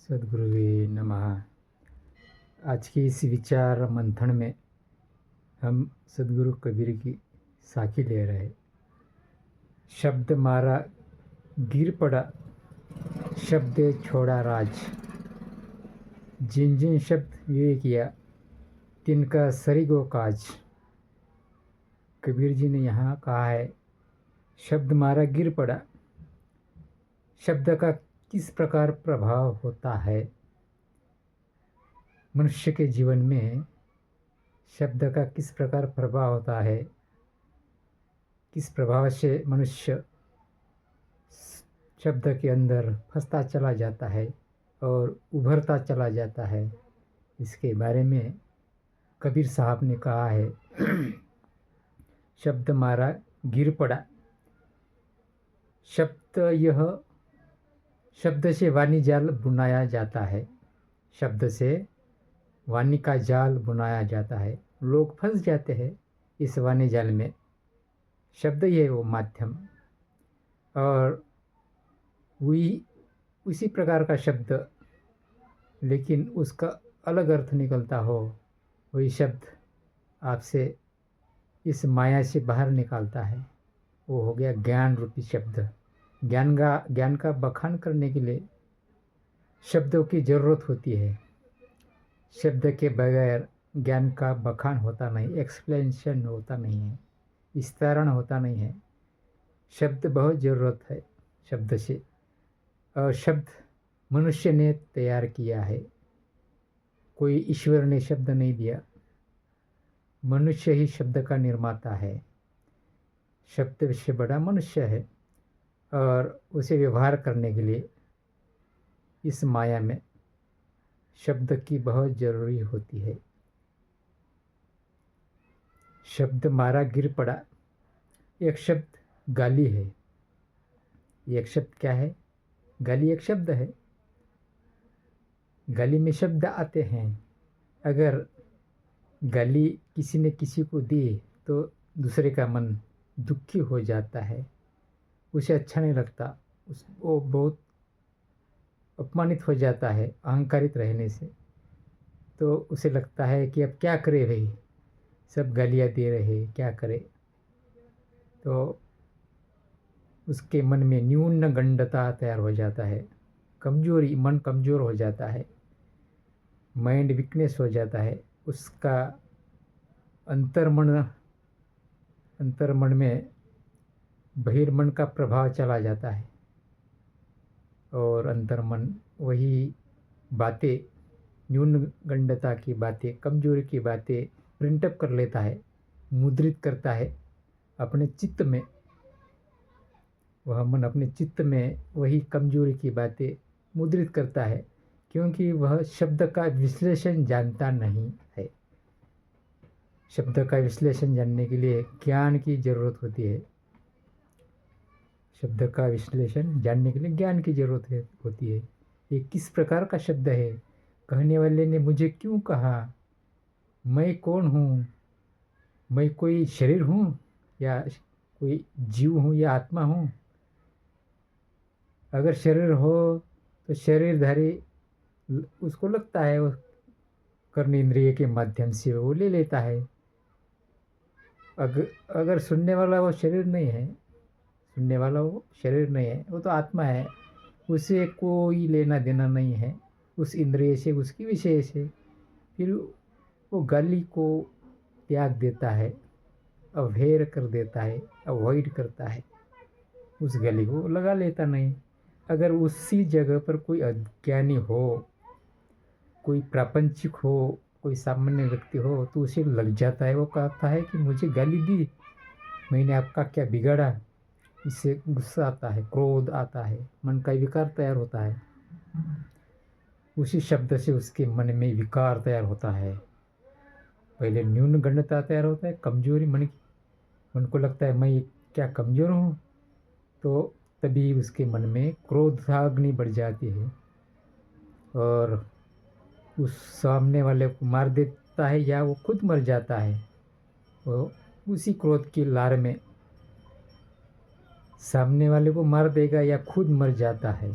सद्गुरुवे नमः। आज के इस विचार मंथन में हम सद्गुरु कबीर की साखी ले रहे। शब्द मारा गिर पड़ा, शब्द छोड़ा राज। जिन जिन शब्द ये किया, तिनका सरिगो काज। कबीर जी ने यहाँ कहा है, शब्द मारा गिर पड़ा। शब्द का किस प्रकार प्रभाव होता है मनुष्य के जीवन में। शब्द का किस प्रकार प्रभाव होता है, किस प्रभाव से मनुष्य शब्द के अंदर फंसता चला जाता है और उभरता चला जाता है, इसके बारे में कबीर साहब ने कहा है। शब्द मारा गिर पड़ा। शब्द से वाणी जाल बुनाया जाता है। शब्द से वाणी का जाल बुनाया जाता है। लोग फंस जाते हैं इस वाणी जाल में। शब्द ही है वो माध्यम, और उसी प्रकार का शब्द लेकिन उसका अलग अर्थ निकलता हो, वही शब्द आपसे इस माया से बाहर निकालता है। वो हो गया ज्ञान रूपी शब्द। ज्ञान का बखान करने के लिए शब्दों की ज़रूरत होती है। शब्द के बगैर ज्ञान का बखान होता नहीं, एक्सप्लेनेशन होता नहीं है, विस्तारण होता नहीं है। शब्द बहुत ज़रूरत है शब्द से, और शब्द मनुष्य ने तैयार किया है। कोई ईश्वर ने शब्द नहीं दिया, मनुष्य ही शब्द का निर्माता है। शब्द से बड़ा मनुष्य है, और उसे व्यवहार करने के लिए इस माया में शब्द की बहुत ज़रूरी होती है। शब्द मारा गिर पड़ा। एक शब्द गाली है। एक शब्द क्या है? गाली एक शब्द है। गाली में शब्द आते हैं। अगर गाली किसी ने किसी को दी तो दूसरे का मन दुखी हो जाता है, उसे अच्छा नहीं लगता, वो बहुत अपमानित हो जाता है अहंकारित रहने से। तो उसे लगता है कि अब क्या करे भाई, सब गालियाँ दे रहे, क्या करे। तो उसके मन में न्यूनगंडता तैयार हो जाता है, कमजोरी, मन कमज़ोर हो जाता है, माइंड वीकनेस हो जाता है। उसका अंतर्मन में बहिर्मन का प्रभाव चला जाता है, और अंतर्मन वही बातें, न्यूनगंडता की बातें, कमजोरी की बातें प्रिंटअप कर लेता है, मुद्रित करता है अपने चित्त में। वह मन अपने चित्त में वही कमजोरी की बातें मुद्रित करता है, क्योंकि वह शब्द का विश्लेषण जानता नहीं है। शब्द का विश्लेषण जानने के लिए ज्ञान की ज़रूरत होती है। शब्द का विश्लेषण जानने के लिए ज्ञान की ज़रूरत होती है। ये किस प्रकार का शब्द है, कहने वाले ने मुझे क्यों कहा, मैं कौन हूँ, मैं कोई शरीर हूँ या कोई जीव हूँ या आत्मा हूँ। अगर शरीर हो तो शरीरधारी उसको लगता है, वो कर्म इंद्रिय के माध्यम से वो ले लेता है। अगर सुनने वाला वो शरीर नहीं है, सुनने वाला वो शरीर नहीं है, वो तो आत्मा है, उसे कोई लेना देना नहीं है उस इंद्रिय से, उसकी विषय से। फिर वो गाली को त्याग देता है, अवहेर कर देता है, अवॉइड करता है, उस गाली को लगा लेता नहीं। अगर उसी जगह पर कोई अज्ञानी हो, कोई प्रापंचिक हो, कोई सामान्य व्यक्ति हो, तो उसे लग जाता है। वो कहता है कि मुझे गाली दी, मैंने आपका क्या बिगाड़ा। इससे गुस्सा आता है, क्रोध आता है, मन का विकार तैयार होता है। उसी शब्द से उसके मन में विकार तैयार होता है। पहले न्यूनगंडता तैयार होता है, कमजोरी मन की। मन को लगता है मैं क्या कमज़ोर हूँ, तो तभी उसके मन में क्रोधाग्नि बढ़ जाती है, और उस सामने वाले को मार देता है या वो खुद मर जाता है। वो उसी क्रोध की लार में सामने वाले को मार देगा या खुद मर जाता है।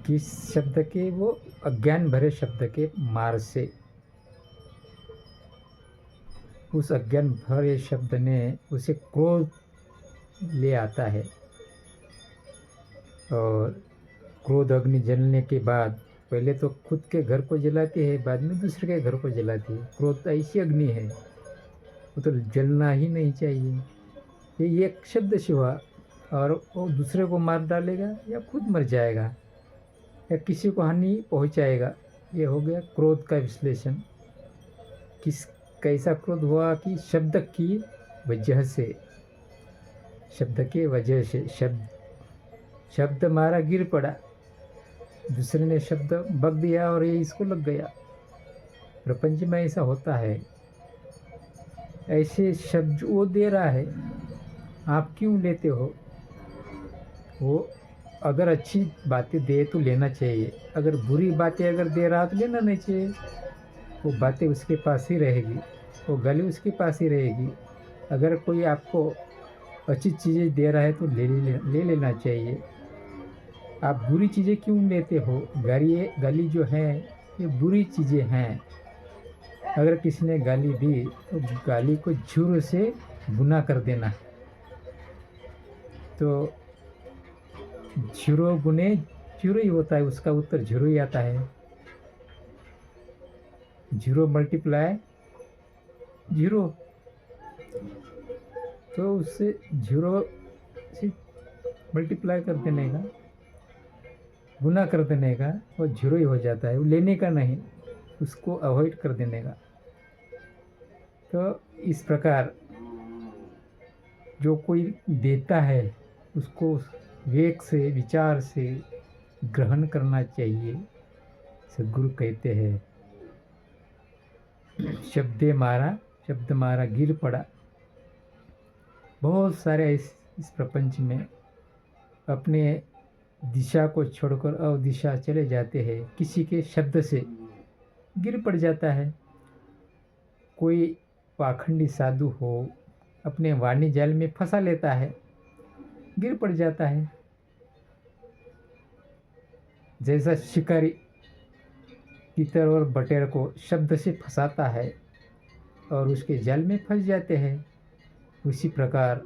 किस शब्द के, वो अज्ञान भरे शब्द के मार से, उस अज्ञान भरे शब्द ने उसे क्रोध ले आता है। और क्रोध अग्नि जलने के बाद पहले तो खुद के घर को जलाती है, बाद में दूसरे के घर को जलाती है। क्रोध ऐसी अग्नि है, वो तो जलना ही नहीं चाहिए। ये एक शब्द से हुआ, और वो दूसरे को मार डालेगा या खुद मर जाएगा या किसी को हानि पहुंचाएगा। ये हो गया क्रोध का विश्लेषण। किस कैसा क्रोध हुआ कि शब्द की वजह से, शब्द के वजह से, शब्द मारा गिर पड़ा, दूसरे ने शब्द बक दिया और ये इसको लग गया। प्रपंच में ऐसा होता है। ऐसे शब्द वो दे रहा है, आप क्यों लेते हो? वो अगर अच्छी बातें दे तो लेना चाहिए, अगर बुरी बातें अगर दे रहा तो लेना नहीं चाहिए। वो बातें उसके पास ही रहेगी, वो गाली उसके पास ही रहेगी। अगर कोई आपको अच्छी चीज़ें दे रहा है तो ले लेना चाहिए। आप बुरी चीज़ें क्यों लेते हो? गाली जो है ये बुरी चीज़ें हैं। अगर किसी ने गाली दी तो गाली को झूर से गुना कर देना। तो झूरो गुने झूरो ही होता है, उसका उत्तर झूरो ही आता है। जीरो मल्टीप्लाई जीरो, तो उससे जीरो से मल्टीप्लाई कर देने का, गुना कर देने का, वो जीरो ही हो जाता है। वो लेने का नहीं, उसको अवॉइड कर देने का। तो इस प्रकार जो कोई देता है उसको विवेक से, विचार से ग्रहण करना चाहिए। सद्गुरु कहते हैं, शब्द मारा गिर पड़ा। बहुत सारे इस प्रपंच में अपने दिशा को छोड़कर अवदिशा चले जाते हैं, किसी के शब्द से गिर पड़ जाता है। कोई पाखंडी साधु हो, अपने वाणी जाल में फंसा लेता है, गिर पड़ जाता है। जैसा शिकारी तीतर और बटेर को शब्द से फंसाता है और उसके जाल में फंस जाते हैं, उसी प्रकार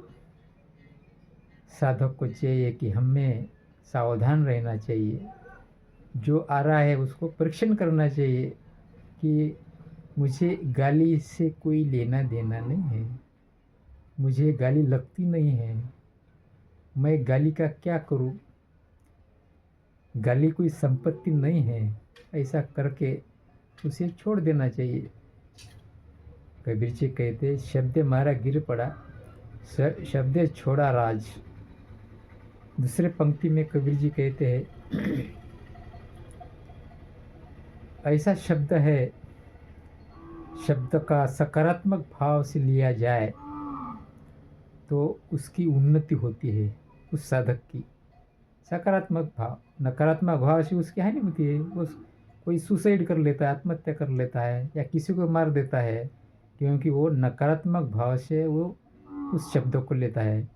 साधक को चाहिए कि हमें सावधान रहना चाहिए। जो आ रहा है उसको परीक्षण करना चाहिए कि मुझे गाली से कोई लेना देना नहीं है, मुझे गाली लगती नहीं है, मैं गाली का क्या करूं? गाली कोई संपत्ति नहीं है, ऐसा करके उसे छोड़ देना चाहिए। कबीर जी कहते, शब्द मारा गिर पड़ा, शब्द छोड़ा राज। दूसरे पंक्ति में कबीर जी कहते हैं, ऐसा शब्द है, शब्द का सकारात्मक भाव से लिया जाए तो उसकी उन्नति होती है, उस साधक की। सकारात्मक भाव, नकारात्मक भाव से उसकी हानि होती है। वो कोई सुसाइड कर लेता है, आत्महत्या कर लेता है या किसी को मार देता है, क्योंकि वो नकारात्मक भाव से वो उस शब्द को लेता है।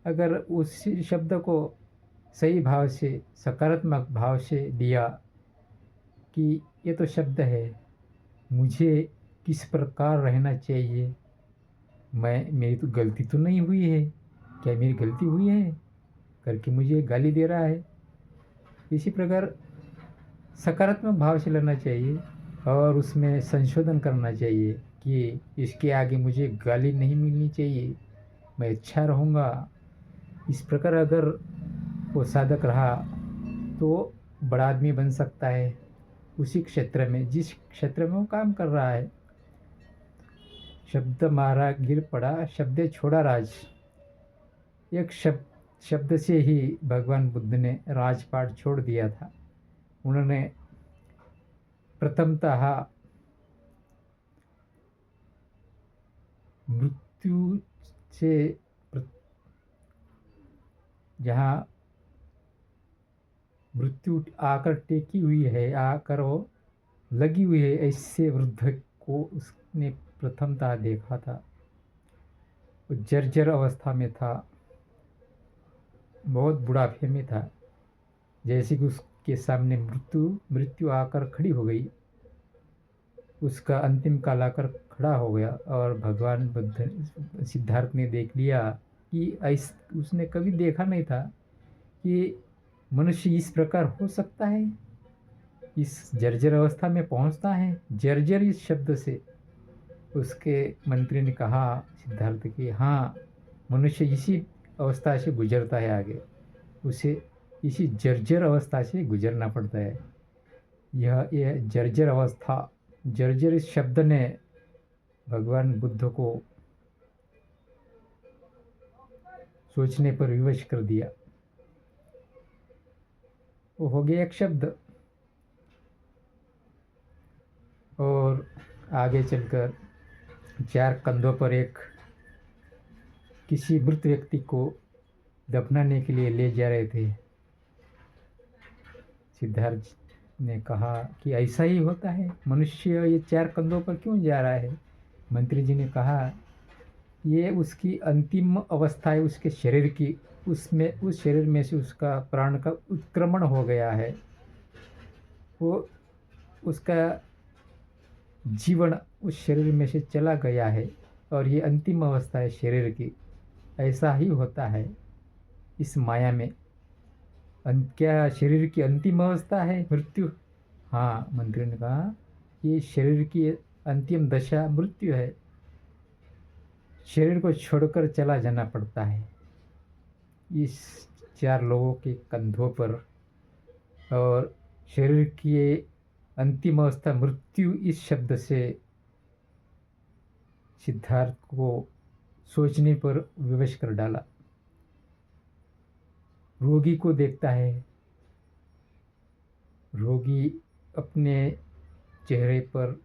अगर उस शब्द को सही भाव से, सकारात्मक भाव से लिया कि ये तो शब्द है, मुझे किस प्रकार रहना चाहिए, मेरी तो गलती तो नहीं हुई है, क्या मेरी गलती हुई है करके मुझे गाली दे रहा है। इसी प्रकार सकारात्मक भाव से लेना चाहिए और उसमें संशोधन करना चाहिए कि इसके आगे मुझे गाली नहीं मिलनी चाहिए, मैं अच्छा रहूँगा। इस प्रकार अगर वो साधक रहा तो बड़ा आदमी बन सकता है उसी क्षेत्र में, जिस क्षेत्र में वो काम कर रहा है। शब्द मारा गिर पड़ा, शब्द छोड़ा राज। एक शब्द से ही भगवान बुद्ध ने राजपाट छोड़ दिया था। उन्होंने प्रथमतः मृत्यु से, जहाँ मृत्यु आकर टेकी हुई है, आकर वो लगी हुई है, ऐसे वृद्ध को उसने प्रथमतः देखा था। वो जर्जर अवस्था में था, बहुत बुढ़ापे में था। जैसे कि के सामने मृत्यु आकर खड़ी हो गई, उसका अंतिम काल आकर खड़ा हो गया और भगवान बुद्ध सिद्धार्थ ने देख लिया कि उसने कभी देखा नहीं था कि मनुष्य इस प्रकार हो सकता है, इस जर्जर अवस्था में पहुंचता है। जर्जर इस शब्द से उसके मंत्री ने कहा सिद्धार्थ कि हाँ, मनुष्य इसी अवस्था से गुजरता है, आगे उसे इसी जर्जर अवस्था से गुजरना पड़ता है। यह जर्जर अवस्था, जर्जर इस शब्द ने भगवान बुद्ध को सोचने पर विवश कर दिया। वो हो गया एक शब्द। और आगे चलकर 4 कंधों पर एक किसी मृत व्यक्ति को दफनाने के लिए ले जा रहे थे। सिद्धार्थ ने कहा कि ऐसा ही होता है, मनुष्य ये 4 कंधों पर क्यों जा रहा है? मंत्री जी ने कहा ये उसकी अंतिम अवस्था है, उसके शरीर की, उस शरीर में से उसका प्राण का उत्क्रमण हो गया है, वो उसका जीवन उस शरीर में से चला गया है और ये अंतिम अवस्था है शरीर की। ऐसा ही होता है इस माया में। क्या शरीर की अंतिम अवस्था है मृत्यु? हाँ, मंत्री ने कहा ये शरीर की अंतिम दशा मृत्यु है, शरीर को छोड़कर चला जाना पड़ता है। इस 4 लोगों के कंधों पर, और शरीर की अंतिम अवस्था मृत्यु इस शब्द से सिद्धार्थ को सोचने पर विवश कर डाला। रोगी को देखता है, रोगी अपने चेहरे पर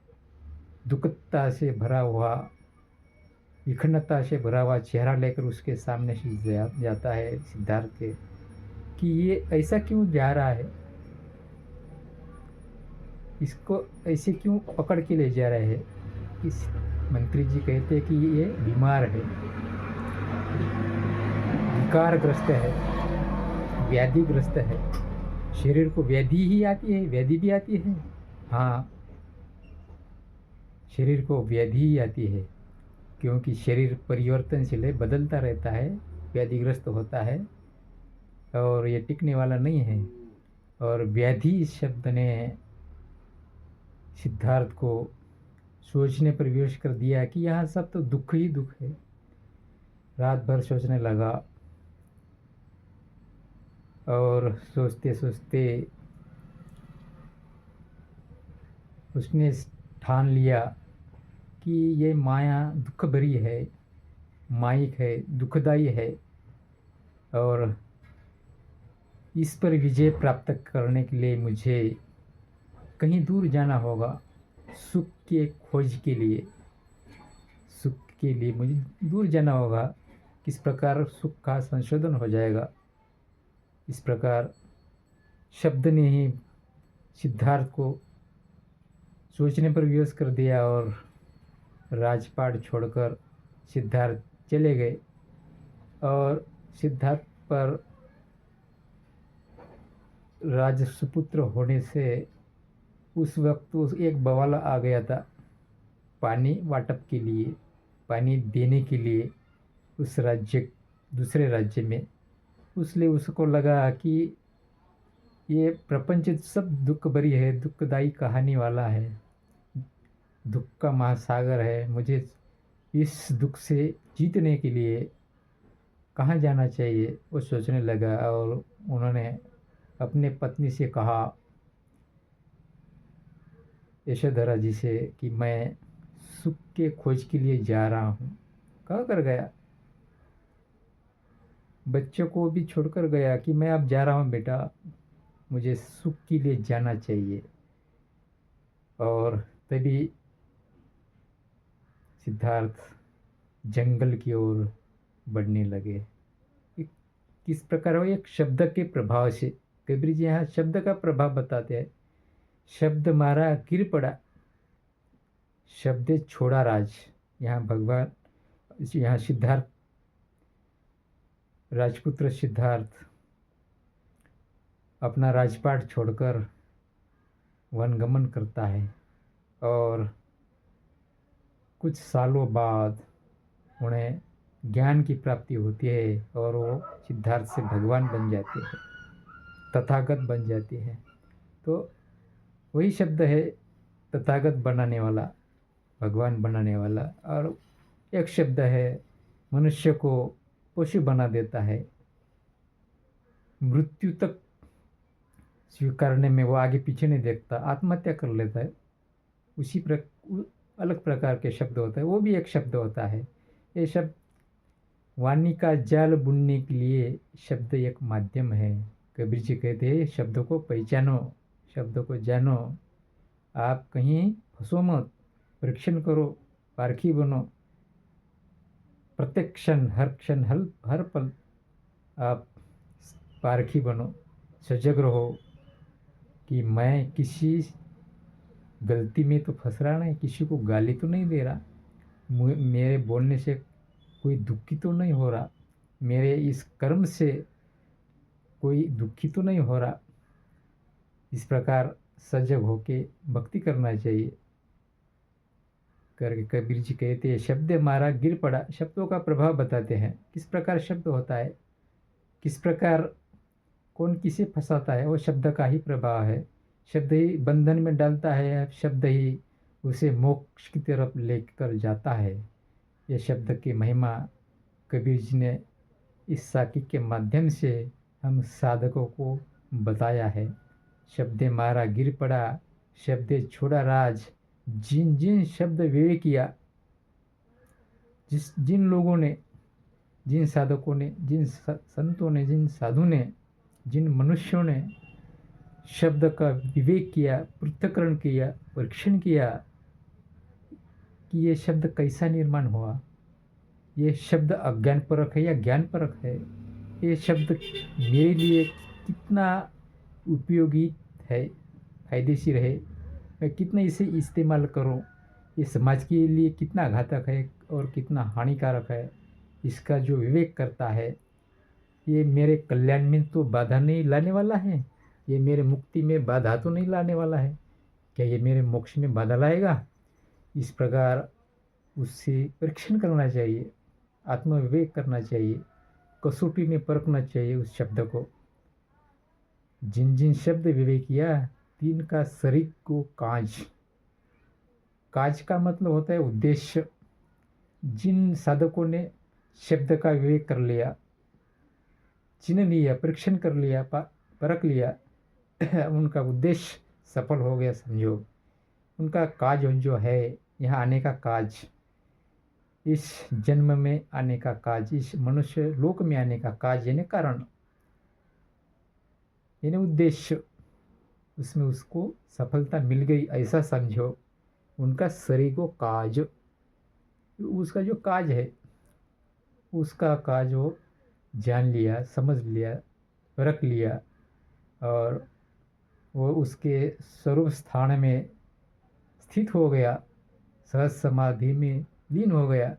दुखता से भरा हुआ, विखंडता से भरा हुआ चेहरा लेकर उसके सामने से जाता है सिद्धार्थ के कि ये ऐसा क्यों जा रहा है, इसको ऐसे क्यों पकड़ के ले जा रहे हैं? इस मंत्री जी कहते हैं कि ये बीमार है, विकारग्रस्त है, व्याधिग्रस्त है। शरीर को व्याधि ही आती है, व्याधि भी आती है। हाँ, शरीर को व्याधि ही आती है क्योंकि शरीर परिवर्तनशील है, बदलता रहता है, व्याधिग्रस्त होता है और ये टिकने वाला नहीं है। और व्याधि इस शब्द ने सिद्धार्थ को सोचने पर विवश कर दिया कि यहाँ सब तो दुख ही दुख है। रात भर सोचने लगा और सोचते सोचते उसने ठान लिया कि ये माया दुख भरी है, माइक है, दुखदाई है और इस पर विजय प्राप्त करने के लिए मुझे कहीं दूर जाना होगा, सुख के खोज के लिए। सुख के लिए मुझे दूर जाना होगा। किस प्रकार सुख का संशोधन हो जाएगा, इस प्रकार शब्द ने ही सिद्धार्थ को सोचने पर विवश कर दिया और राजपाट छोड़कर सिद्धार्थ चले गए। और सिद्धार्थ पर राजसुपुत्र होने से उस वक्त एक बवाल आ गया था पानी वाटप के लिए, पानी देने के लिए उस दूसरे राज्य में। इसलिए उसको लगा कि ये प्रपंच सब दुख भरी है, दुखदाई कहानी वाला है, दुख का महासागर है, मुझे इस दुख से जीतने के लिए कहाँ जाना चाहिए वो सोचने लगा। और उन्होंने अपने पत्नी से कहा, यशोधरा जी से, कि मैं सुख के खोज के लिए जा रहा हूँ। कहाँ कर गया? बच्चों को भी छोड़कर गया कि मैं अब जा रहा हूँ बेटा, मुझे सुख के लिए जाना चाहिए। और तभी सिद्धार्थ जंगल की ओर बढ़ने लगे। किस प्रकार हो? एक शब्द के प्रभाव से, कबीर जी यहाँ शब्द का प्रभाव बताते हैं। शब्द मारा गिर पड़ा, शब्द छोड़ा राज। यहाँ भगवान, यहाँ सिद्धार्थ, राजपुत्र सिद्धार्थ अपना राजपाट छोड़कर वनगमन करता है और कुछ सालों बाद उन्हें ज्ञान की प्राप्ति होती है और वो सिद्धार्थ से भगवान बन जाते हैं, तथागत बन जाते हैं। तो वही शब्द है तथागत बनाने वाला, भगवान बनाने वाला। और एक शब्द है मनुष्य को पशु बना देता है, मृत्यु तक स्वीकारने में वो आगे पीछे नहीं देखता, आत्महत्या कर लेता है। उसी अलग प्रकार के शब्द होता है, वो भी एक शब्द होता है। ये शब्द वाणी का जाल बुनने के लिए शब्द एक माध्यम है। कबीर जी कहते हैं शब्दों को पहचानो, शब्दों को जानो, आप कहीं फंसो मत, परीक्षण करो, पारखी बनो। प्रत्येक क्षण, हर पल आप पारखी बनो, सजग रहो कि मैं किसी गलती में तो फंस रहा नहीं, किसी को गाली तो नहीं दे रहा, मेरे बोलने से कोई दुखी तो नहीं हो रहा, मेरे इस कर्म से कोई दुखी तो नहीं हो रहा। इस प्रकार सजग होके भक्ति करना चाहिए करके कबीर जी कहते हैं शब्द मारा गिर पड़ा। शब्दों का प्रभाव बताते हैं, किस प्रकार शब्द होता है, किस प्रकार कौन किसे फंसाता है, वो शब्द का ही प्रभाव है। शब्द ही बंधन में डालता है, शब्द ही उसे मोक्ष की तरफ लेकर जाता है। ये शब्द की महिमा कबीर जी ने इस साखी के माध्यम से हम साधकों को बताया है। शब्दे मारा गिर पड़ा, शब्दे छोड़ा राज, जिन जिन शब्द विवेक किया, जिन लोगों ने, जिन साधकों ने, जिन संतों ने, जिन साधु ने, जिन मनुष्यों ने शब्द का विवेक किया, पृथक्करण किया, परीक्षण किया कि ये शब्द कैसा निर्माण हुआ, ये शब्द अज्ञान परक है या ज्ञान परक है, ये शब्द मेरे लिए कितना उपयोगी है, फायदेशीर है, मैं कितना इसे इस्तेमाल करूं, ये समाज के लिए कितना घातक है और कितना हानिकारक है, इसका जो विवेक करता है ये मेरे कल्याण में तो बाधा नहीं लाने वाला है, ये मेरे मुक्ति में बाधा तो नहीं लाने वाला है, क्या ये मेरे मोक्ष में बाधा लाएगा। इस प्रकार उससे परीक्षण करना चाहिए, आत्मविवेक करना चाहिए, कसौटी में परखना चाहिए उस शब्द को। जिन जिन शब्द विवेक किया, तीन का शरीर को काज, काज का मतलब होता है उद्देश्य। जिन साधकों ने शब्द का विवेक कर लिया, चिन्ह लिया, परीक्षण कर लिया, परख लिया, उनका उद्देश्य सफल हो गया समझो। उनका काज जो है, यहाँ आने का काज, इस जन्म में आने का काज, इस मनुष्य लोक में आने का काज यानी कारण, यानी उद्देश्य, उसमें उसको सफलता मिल गई ऐसा समझो। उनका शरीर को काज, उसका जो काज है उसका काज वो जान लिया, समझ लिया, परख लिया और वो उसके स्वरूप स्थान में स्थित हो गया, सहज समाधि में लीन हो गया,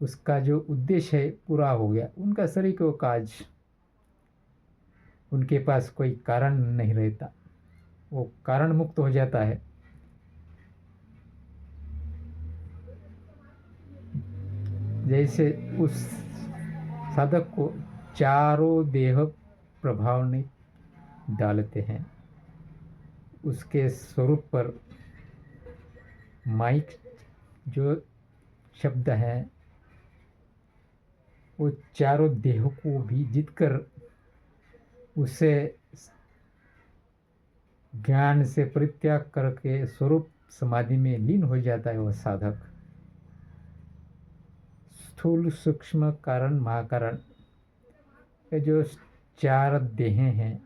उसका जो उद्देश्य है पूरा हो गया। उनका शरीर को काज, उनके पास कोई कारण नहीं रहता, वो कारण मुक्त हो जाता है। जैसे उस साधक को चारों देह प्रभाव नहीं डालते हैं, उसके स्वरूप पर माइक जो शब्द है वो चारों देहों को भी जीतकर उसे ज्ञान से परित्याग करके स्वरूप समाधि में लीन हो जाता है। वह साधक स्थूल सूक्ष्म कारण महाकारण, ये जो चार देहें हैं,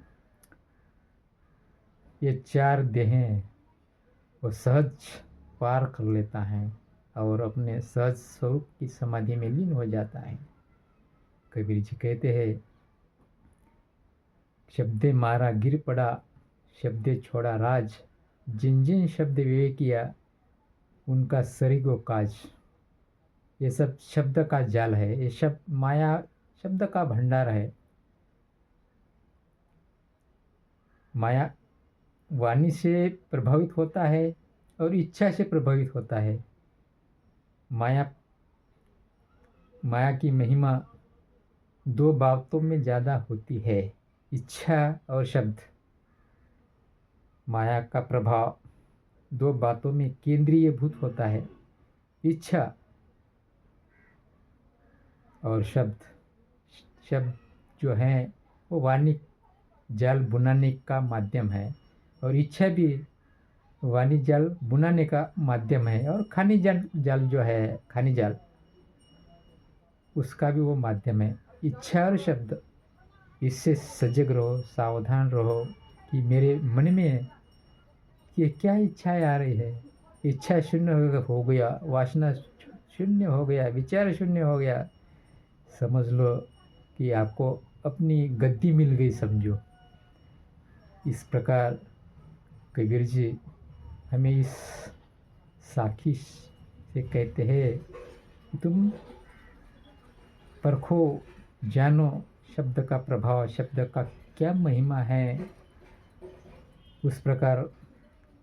ये चार देहें वो सहज पार कर लेता है और अपने सहज स्वरूप की समाधि में लीन हो जाता है। कबीर जी कहते हैं शब्दे मारा गिर पड़ा, शब्दे छोड़ा राज, जिन जिन शब्द विवेक किया, उनका शरीर को काज। ये सब शब्द का जाल है, ये शब्द माया शब्द का भंडार है। माया वाणी से प्रभावित होता है और इच्छा से प्रभावित होता है। माया माया की महिमा दो बातों में ज़्यादा होती है, इच्छा और शब्द। माया का प्रभाव दो बातों में केंद्रीयभूत होता है, इच्छा और शब्द। शब्द जो हैं वो वाणी जाल बुनाने का माध्यम है और इच्छा भी वाणी जाल बुनाने का माध्यम है, और खानी जाल जो है, खानी जाल, उसका भी वो माध्यम है। इच्छा और शब्द, इससे सजग रहो, सावधान रहो कि मेरे मन में ये क्या इच्छाएं आ रही है। इच्छा शून्य हो गया, वासना शून्य हो गया, विचार शून्य हो गया, समझ लो कि आपको अपनी गद्दी मिल गई, समझो। इस प्रकार कबीर जी हमें इस साखी से कहते हैं कि तुम परखो, जानो शब्द का प्रभाव, शब्द का क्या महिमा है। उस प्रकार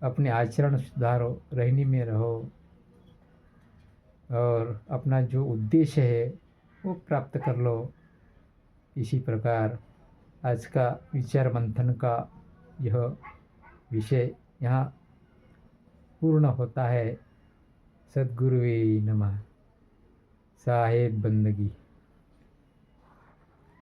अपने आचरण सुधारो, रहनी में रहो और अपना जो उद्देश्य है वो प्राप्त कर लो। इसी प्रकार आज का विचार मंथन का यह विषय यहाँ पूर्ण होता है। सद्गुरुवे नमः। साहेब बंदगी।